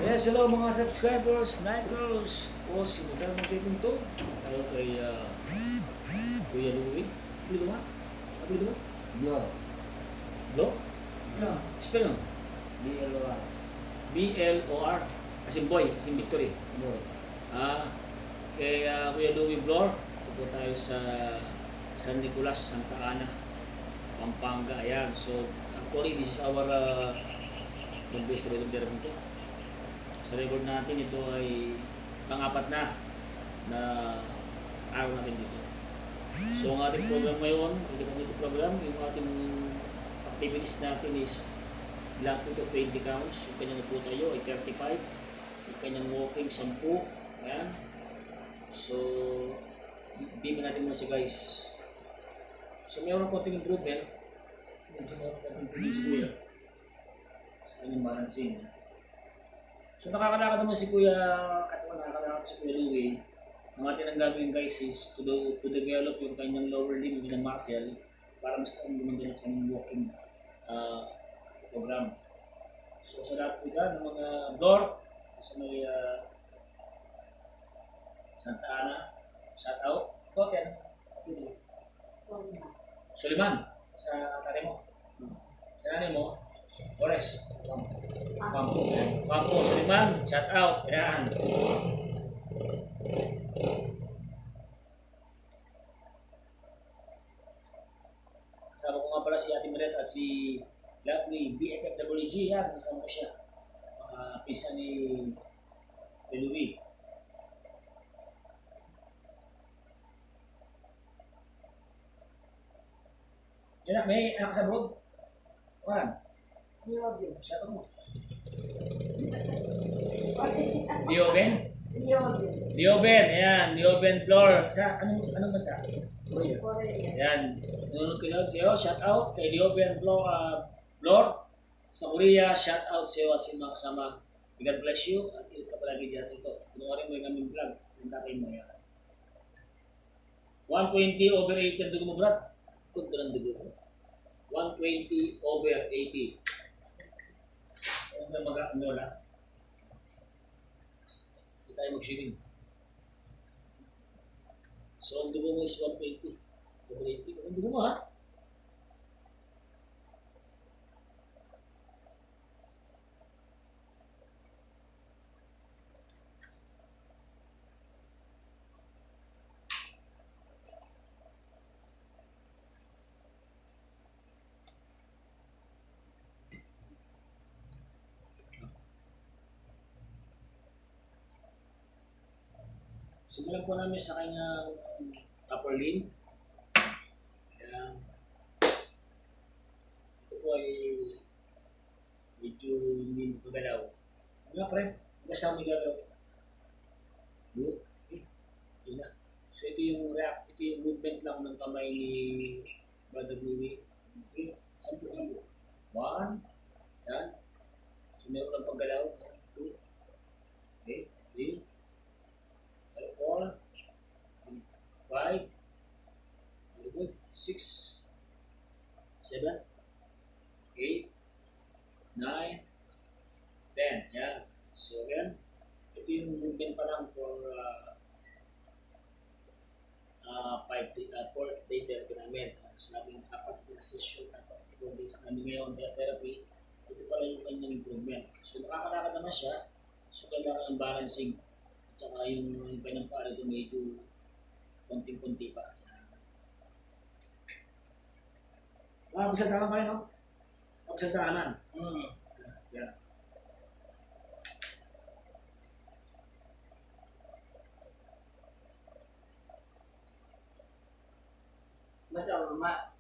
Yes, hello mga subscribers, Nightcrawls. O si Model Magtitinto. Tayo kay Kuya Louie. Apelido ba? Apelido ba? Blor. Blo? No. Spell no? BLOR. B-L-O-R. As in boy, as in victory. Blor. Kay Kuya Louie Blor. Ito po tayo sa San Nicolas, Santa Ana, Pampanga. Ayan. So, actually, this is our base record there po. Sa record natin, ito ay pang-apat na araw natin dito. So, ang ating program ngayon, kita nito program, yung ating activities natin is lahat ito 20 counts. Yung kanyang po tayo ay 35. Yung kanyang walking, 10. Ayan. So, bibigyan natin muna si guys. So, mayroon konting improvement. Medyo mayroon konting improvement si Kuya sa kanyang balancing. So nakakalakad naman si Kuya, at nakakalakad si Kuya Louie. Ang atin ang gagawin guys is to develop yung kanyang lower limb, yung kanyang muscle para mas gumanda yung kanyang walking program. So sa lahat po ng mga Blor, sa may Santa Ana, shout out, Toten, Suliman, sa tatay mo. Sa nanay mo, Ores, Pampo, Suliman, shout out, kailangan. Kasama ko nga pala si Ate Maret at si Lovely BFFWG, yan, kasama ko siya. Pisa ni Louie. Yan, may anak sa abroad? Kuhan? Shout out mo. Dioben? Dioben, ayan. Dioben Flor. Sa, anong bansa? Korea. Ayan. Nunod ko lang sa'yo. Shout out kay Dioben Flor. Sa Korea, shout out sa'yo at sa mga kasama. God bless you. At ito palagi dyan ito. Pinuwarin mo yung aming vlog. Yung tatay mo yan. 120 over 80 ang dugo mo, Brad. Ikot doon ang dugo mo. 120 over 80. Ano na mag-anola? Hindi tayo mag-swimming. So, ang dugo mo is 120. Over 80. Ang dugo mo, ha? Simulan po namin sa kanyang upper limb. Ayan. Ito po ay medyo hindi magagalaw. Ano nga pre? Kasama yung gagalaw. Good. Okay. Yun na. So ito yung ito yung movement lang ng kamay ni Brother Louie. Okay. Sampu. 1. Yan. So meron ng paggalaw. 2. Okay. 3. 4, 5, 6, 7, 8, 9, 10. Yan. So again, ito yung movement pa lang for 4th day therapy namin. Sinabing 4 na session at 4 days namin ngayon therapy. Ito pala yung kanyang improvement. So nakakalakad naman siya. So kailangan ang balancing. Tsaka yung kanyang pala ito medyo konting-konti pa. Pagsaltaan pa rin, no? Pagsaltaanan. Yan. Betul, Mak.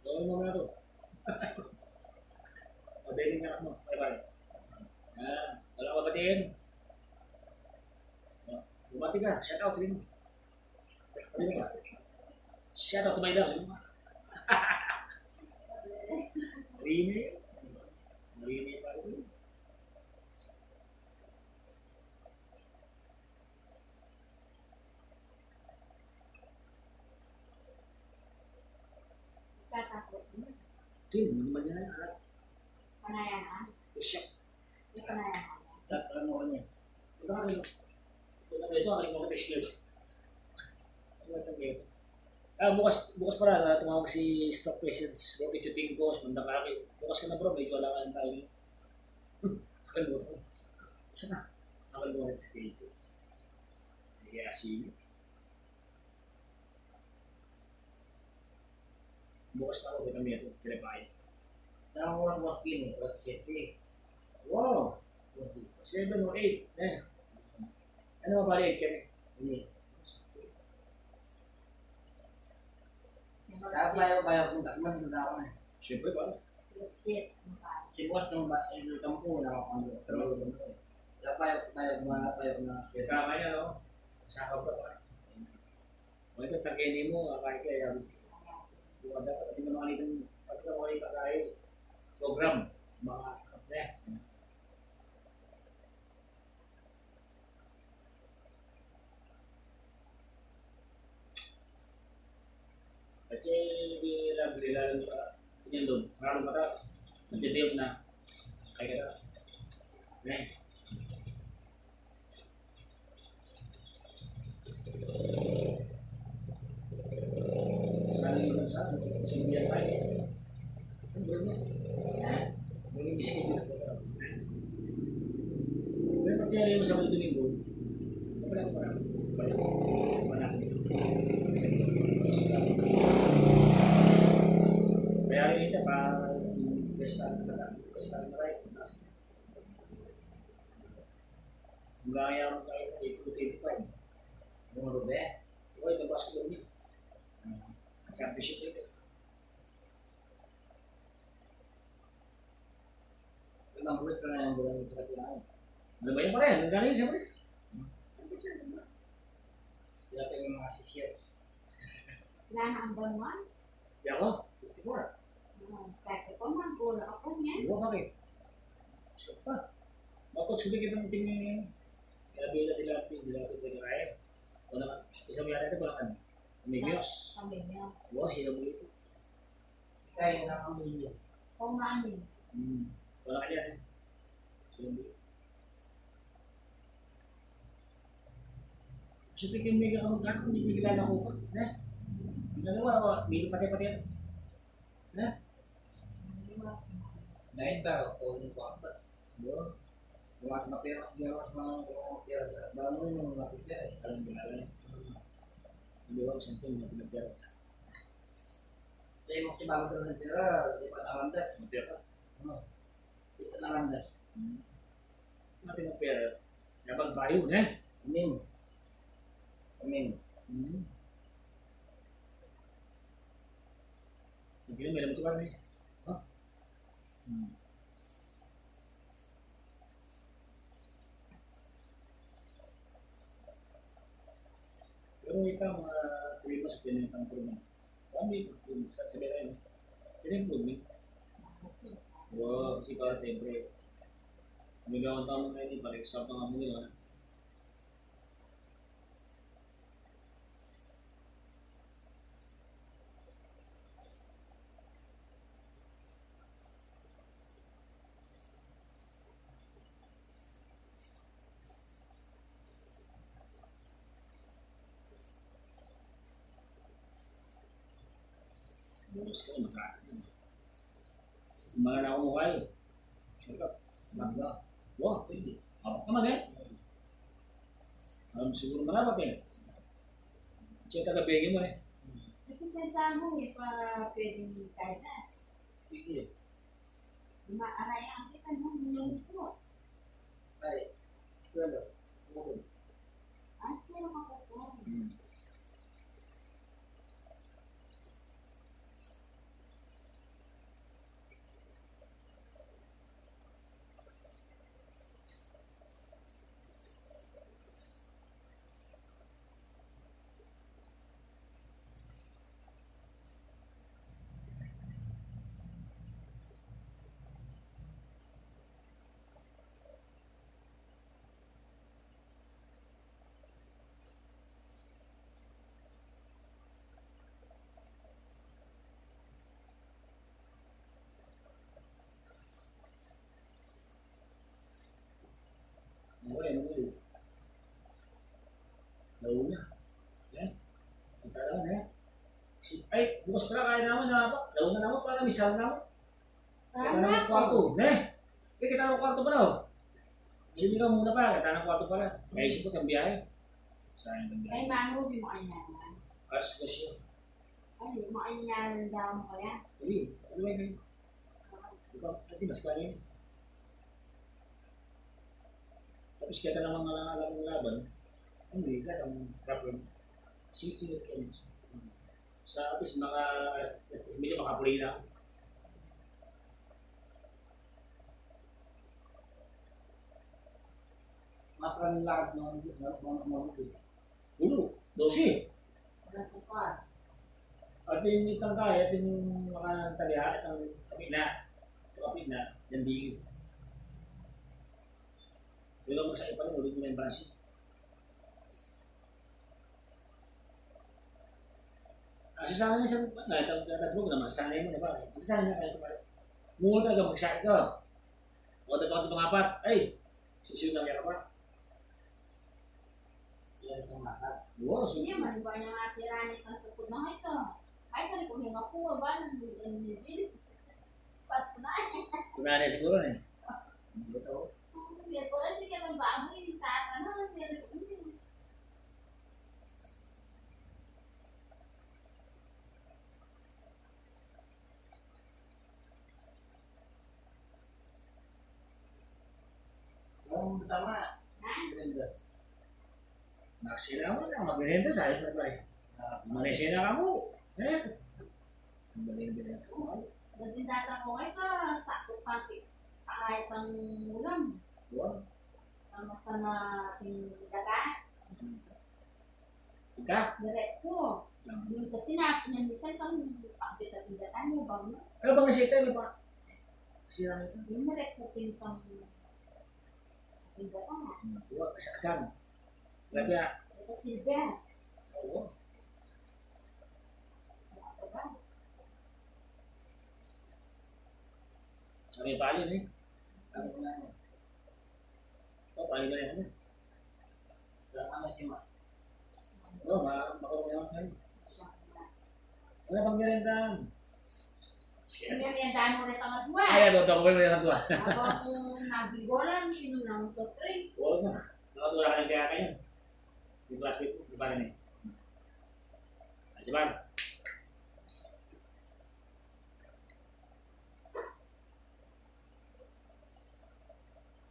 Gawin mo na ito. Pabiling anak mo. Bye-bye. Yan. Wala ka batiin. Bumati ka. Shout out. Sabi mo. Sabi mo. Shout out to my love. Sabi mo. Rini. Rini pa rin. Tapos, Tin, hindi man yan anak. panayaan. Siya. May panayaan. Sa ano niya. Ito ang aking mga test bukas pala tumawag si stock patients. Bakit yung tingin ko, mandang kaki. Bukas ka na bro, medyo wala ka ng tayo. Nakalimutan ko. Siya na. Nakalimutan sa schedule. Kaya si bukas na ako, may kami ito, kinapay. Nakakuha ko skin eh. Alas 7. Wow! 7 or 8. Eh. Ano ba pala 8 ka Hindi. Yung Kaya bayo kung takman, tanda ako na. Siyempre ba? Yes, yes. Mukha. Si boss nung kampo, nakapando. Pero kaya bayo na Kaya tama niya, no? Kasama ba ito? O ito, tagayin mo, kahit kaya buka dapat natin naman kanitang pagkakalita tayo program, mga staff na yan. Kasi bilang yun doon, marami mata, nagtitiyok na, kaya ka na. Sana yun sa simbiyan tayo. Ang gano'n. May biscuit na po. Pero pag sinari mo sa mga Domingo, wala. Kaya rin ito, pesta na right. Ang gaya mo kayo na 8-85. Yung rube. Ikaw ito, basketball niya. Championship ito. Ibang bulit ka na yung bulang ito katilaan. Ano ba yun pa rin? Ang gano'n yun, siyempre. Sila tayo yung mga sisiyas. Wala na ang banwan. Di ako, 54. Kahit ko man, pula ako niyan. Di ba bakit? Siya pa. Bakit sulit kita ng tingin kaya bila nila kaya. O naman, isang yata ito ba naman? Amigos. Kami niya. Wow, sila mo ito. Kaya yung nakamili. Kung namin. Wala ka dyan eh. Sila mo ito. Kasi tingin mega ka magkano, hindi kilala ko pa. Ang dalawa, hindi pati-pati yan. Dahil ba, kung ko ako. Wow. Bumas na pera, bumas na pera. Bago yung mga pera, alam mo na. Hindi ko santin na pinagpera. Kaya mo si bago doon ng pera, di pa nakandas. Magpera. Di pa nakandas. Mati ng pera. Nabag bayo, ne? Amin. Amin. Hindi na, may naman ito ka rin. Pero ikaw, mga 3 months, pinag ang improvement. Kami, sabi na yun. Pinag-improvement. Wow, kasi para siyempre, magagawang tama na yun, para-exam na nga mo nila. Bonus ko, magkakaroon. Mga na ako mukha yun. Sure ka. Magda. Wow, pwede. Abak naman eh. Siguro marapat eh. Siya taga-bigay mo eh. Representa mo, may pa pwedeng kahit na. Sige. Maaray ang kita mo, nung ito. Ay. Eskwela. Okay. Meron ako po. Ay, bukas pala kaya naman na ba? Launa naman para misal naman. Kita Ano naman ako? kwarto. Kita naman kwarto pala oh. Sige ka muna pa, kita naman kwarto pala. Kaya isip ko ang biyahe. Sayang ang biyahe. Ay, mamo, di mo kanya. As kasi. Ay, di mo kanya daw mo kaya. Hindi, ano ba yun? Ikaw, hindi mas kaya yun. Tapos kita naman alam ng laban. Hindi, lahat ang proper. Singit-singit ka yun. Sa atis, mga alas milya, makapulay na. Maraming lakad mga Ulo, 12. Wala ko pa. At yung itang kaya, at yung makataliha, at ang kapina, yan di. Pero magsakit pa rin, ulit mo na yung branch. Kasi sana niya sa nagtatrog naman, sanay mo na ba? Kasi sana niya kayo pala. Muna talaga magsakit ka. O tatawag ito mga apat, ay, sisiyo na kaya ka pa. Yan ang makat. Oo, Hindi sige. man, ba niya nga siranit ang tukod na ito. Ay, sabi ko, hinga ko, ba? Nabili. Pat ko na. Tunanay siguro na eh. Hindi ko. Hindi ko, hindi ka nang baboy. Tata na, sabi ko, hindi. Ang tama. Ha? Ganda. Naksila mo na, mag-renta sa ayot na ba eh. Malaysia na ka mo. Malaysia na ka. Nagdindata ko ngayon ka, sakto pati. Kahit ang ulam. Wow. Ang masama ating daga. Ika? Direct ko. Yung kasi natin yung minsan kang pagkita-pindatan mo ba mo? Ano bang nasita mo pa? Sira na ito. Yung direct ko pintang pindatan. Wow, kasakasang. Grabe ah. Ito silver. Oo. Sabi pali na eh. Ano ko na yun? Oh, pali ba na yan? Ano si Ma? Oo, makakumayaman ka rin. Ano pang ganyan? Yung meriendahan mo rin ang dua. Ay, ito ko ba yung natuwa? Habang nabigolan, minum ng soft drinks. Oo na. Nakatuwa ka ng kaya kayo. Yung classmate mo, di ba rin eh? Ay, si Ban.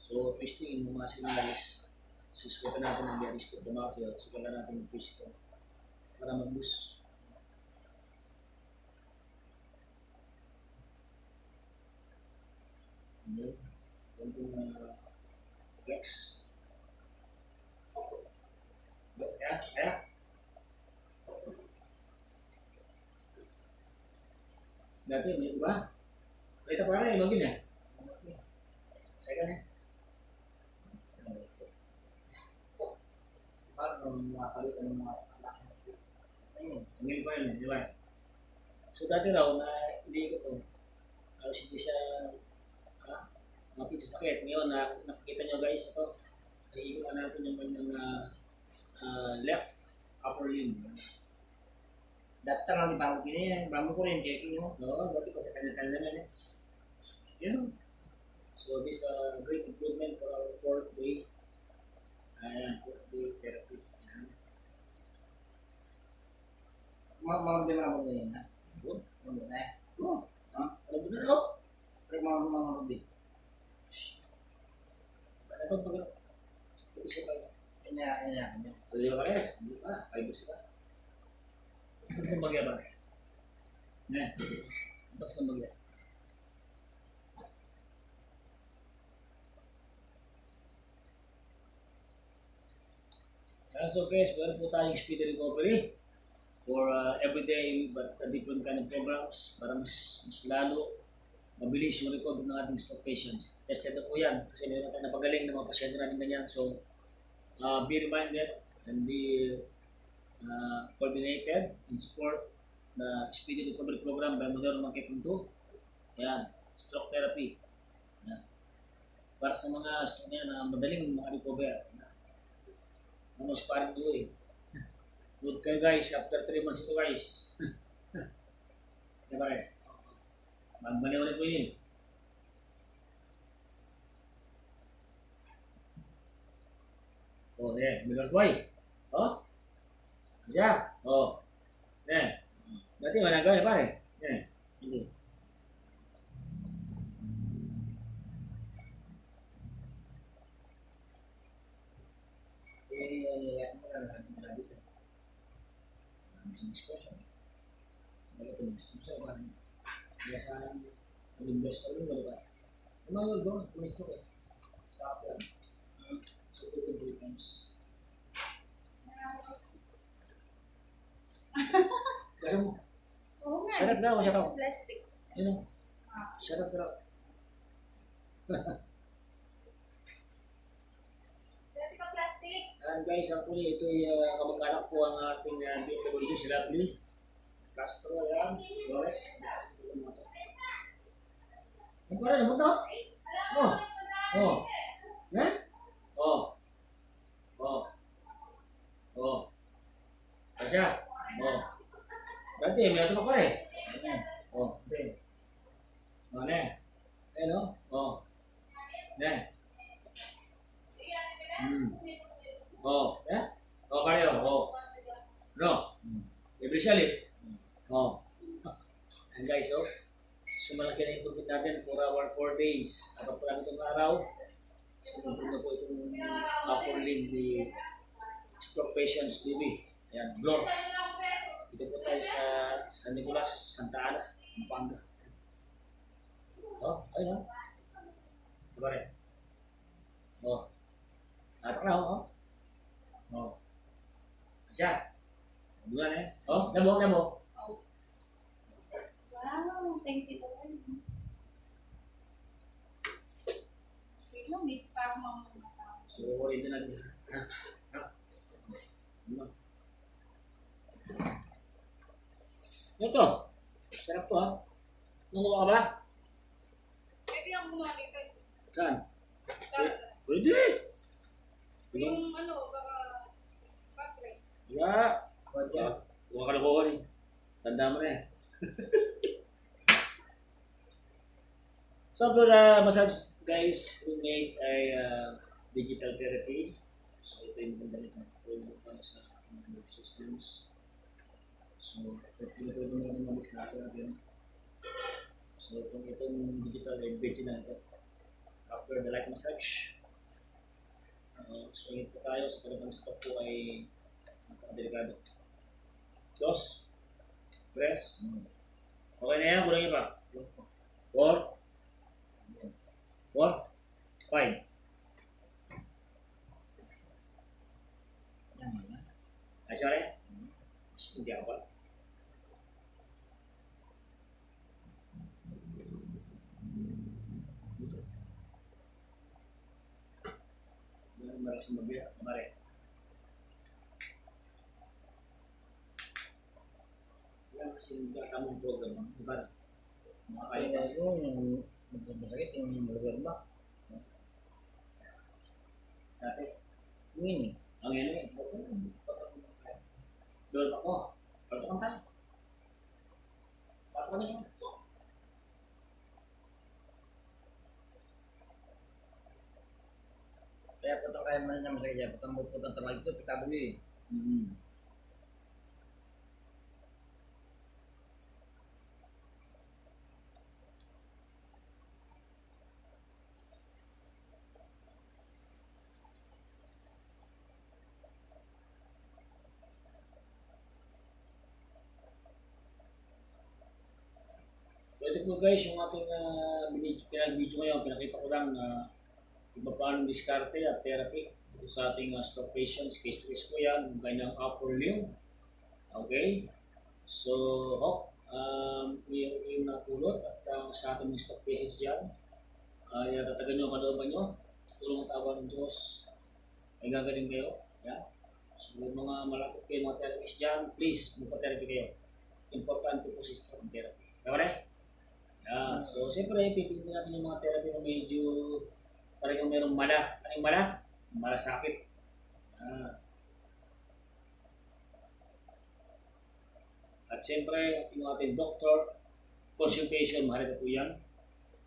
So, twisting yung mga signals. Susukutan natin ang diaristic. Tumakasya, sukutan natin yung twist ko. Para mag-boost. Yun. Yung flex. Kaya. Dati, may iba. Kita pa rin, magin eh. Saya kan eh. Parang makakalit ang mga anak. Ayun. Tingin pa yun eh, di ba? So dati raw na hindi ko to. Halos hindi siya mapit sa sakit. Ngayon na nakikita nyo guys ito. Naiiwan natin yung kanyang left upper limb. Dati lang di ba ako kini, bago ko rin kaya kini mo. No, dati pa sa kanya-kanya naman eh. Yun. So this great improvement for our fourth day. Ayan, fourth day therapy. Ayan. Mga din ako ngayon ha. Good. Ano na eh. Oh, alam mo na ako. Pero mga din. Ano ba pag ito siya pala? Kanya. Hindi ba kaya? Hindi pa. 5 years ka. Ano kang bagya ba? Tapos kang bagya. So guys, meron po tayong speed recovery for everyday but a different kind of programs para mas lalo mabilis yung recovery ng ating stroke patients. Tested na po yan kasi meron tayo napagaling ng mga pasyente natin ganyan. So, be reminded and be coordinated and support the speedy recovery program by Modern Market 2. Ayan, stroke therapy. Ayan. Para sa mga stroke niya na madaling makarecover. Ano si parang doon eh. Good kayo guys, after 3 months ito guys. pare. Magbaliw ulit po yun. Oh, bilang boy. Oh, siya. Oh, berarti mana kau pare? Ini. Discussion. Kalau discussion kan biasa investor itu berapa? Emang lo dong, investor ya? Start ya. So itu becomes. Kasi mo, Oo nga. sarap daw, sarap. Plastic. Yun o, sarap daw. Dati ka plastic. And guys, actually, ito ay kamag-anak po ang ating BFW, si Lovely. Castro, yan. Flores. Ang pala, naman daw? Oh. Oh. Ha? Oh. Oh. Oh. Kasya. Oh. Dati, may ito pa pala eh. Oh. Okay. Oh, ne. Ayan o. Oh. Ne. Oh. Ya? Oh, pareho. Oh. No. Every salit. Oh. And guys, oh. So, malaki na improvement natin for our 4 days. Kapag pala itong araw, so, improve na po itong upper limb ni stroke patients, baby. Ayan, blow. Dito po tayo sa San Nicolas, Santa Ana, Pampanga. Oh, ayun oh. Diba rin? Oh. Natak na oh. Oh. Asya. Bulan eh. Oh, nabo. Wow, thank you Lord. Biglang miss parang mga tao. So, worried na natin. Ha? Ano? Ito. Sarap to ha. Nanguha ka ba? Pwede ang bumali kayo. Saan? Pwede. Yung ano, baka bakit? Ya. Huwag ka na po eh. Tanda mo na eh. So for the massage guys, we made a digital therapy. So ito yung magandang ipag-promote tayo sa mga systems. So first na pwede natin mag-discuss natin. So itong digital edge na ito. After the light massage. So ito tayo sa kanilang stop po ay napakadelikado. Dos. Tres. Okay na yan, kulang iba. 4. 4. 5. Ay, sorry. Hindi ako pa. Malakas na magbiya. Kamari. Yan kasi yung tamang program. Diba? Mga Kaya kaya yung masakit yung lugar ba? dati. Yung ini. Ang yan eh. Doon ako. Pato kang tayo. Pato kami siya. Kaya patang kaya man niya masakit yan. Patang talaga ito, pitabuli. So ito po guys, yung ating pinag-video ngayon, pinakita ko lang kung paano diskarte at therapy ito sa ating stroke patients. Case to case po yan, yung kanyang upper limb. Okay? So, yung napulot at sa ating mga stroke patients dyan, ay tatagan nyo ang kalooban nyo. Sa tulong at awa ng Diyos, ay gagaling kayo. Yeah? So, yung mga malapit kayo mga therapists dyan, please, magpa-therapy kayo. Importante po si stroke therapy. Okay? Yeah. So, siyempre, pipiliin natin yung mga therapy na medyo talagang merong mala. Ano yung mala? Malasakit. At siyempre, yung ating doktor, consultation, mahalaga po yan.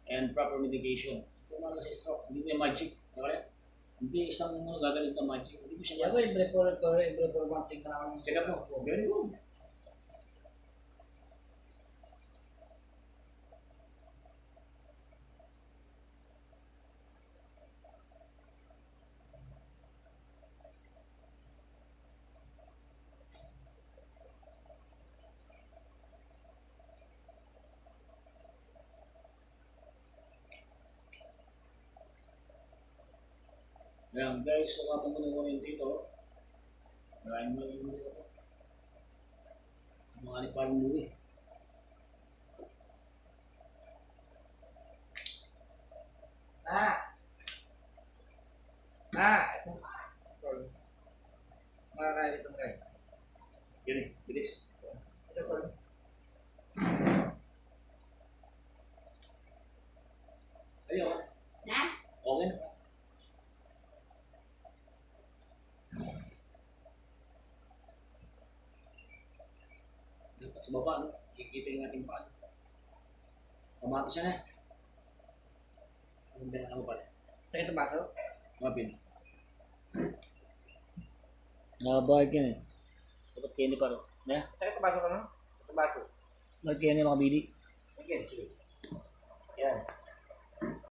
And proper medication. Ito mahalaga sa stroke. Hindi po yung magic. Okay? Hindi isang gagaling ka magic. Hindi po siya Ako, every 4 months check na ako. check up mo. Very good. Ayan guys, so kapag kinukunin dito, maraming mga dito. Mga ni parang luwi. Ito. Makakaya itong guy. Yan eh, bilis. Ito, tol. Ayun, Na? okay na. Dapat sa baba, no? Kikita yung ating paan. Pamato siya na. Ang dala ako pala. Sakit ang baso? Mapin. Nabahag yan eh. Dapat kayo ni paro. Na? Sakit ang baso ka no? Sakit ang baso. Nagkaya ni mga bili. Sige, sige. Yan.